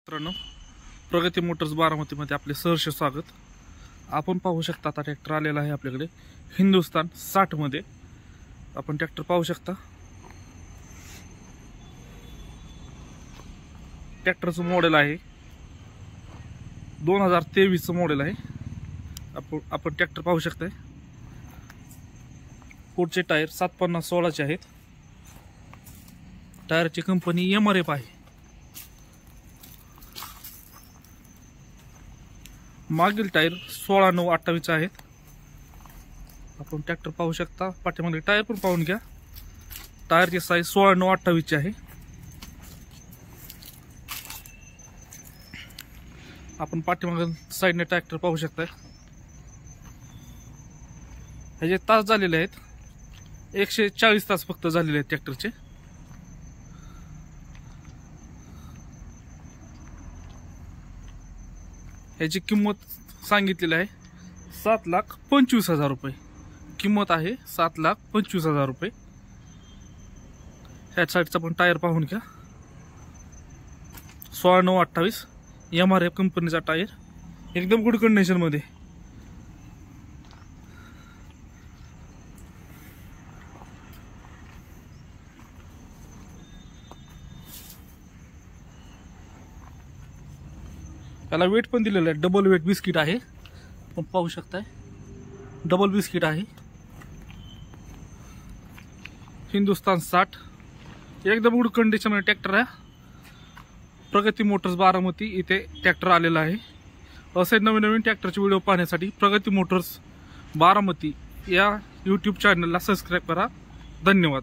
मित्रांनो, प्रगती मोटर्स बारामतीमध्ये आपले सहर्ष स्वागत। आपण पाहू शकता आता ट्रॅक्टर आलेला आहे आपल्याकडे हिंदुस्तान 60 मध्ये। आपण ट्रॅक्टर पाहू शकता। ट्रॅक्टरचं मॉडेल आहे 2023 चं मॉडेल आहे। आपण ट्रॅक्टर पाहू शकता। पुढचे टायर 750/16 चे आहेत। टायरची कंपनी MRF आहे। मागील टायर 16/9/28 आहेत। आपण ट्रॅक्टर पाहू शकता। पाठीमागे टायर पण पाहून घ्या। टायरची साईज 16/9/28 ची आहे। आपण पाठीमागे साईडने ट्रॅक्टर पाहू शकता। ह्याचे तास झालेले आहेत 140 तास फक्त झालेले आहेत ट्रॅक्टरचे। ह्याची किंमत सांगितलेली आहे 7,25,000 रुपये। किंमत आहे 7,25,000 रुपये। ह्या साईडचा पण टायर पाहून घ्या। 16/9/28 MRF कंपनीचा टायर, एकदम गुड कंडिशन मध्ये। त्याला वेट पण दिलेलं आहे, डबल वेट बिस्किट आहे। आपण पाहू शकताय डबल बिस्किट आहे। हिंदुस्तान 60 एकदम गुड कंडिशन मध्ये ट्रॅक्टर आहे। प्रगती मोटर्स बारामती इथे ट्रॅक्टर आलेला आहे। असे नवीन नवीन ट्रॅक्टरचे व्हिडिओ पाहण्यासाठी प्रगती मोटर्स बारामती या YouTube चॅनलला सबस्क्राइब करा। धन्यवाद।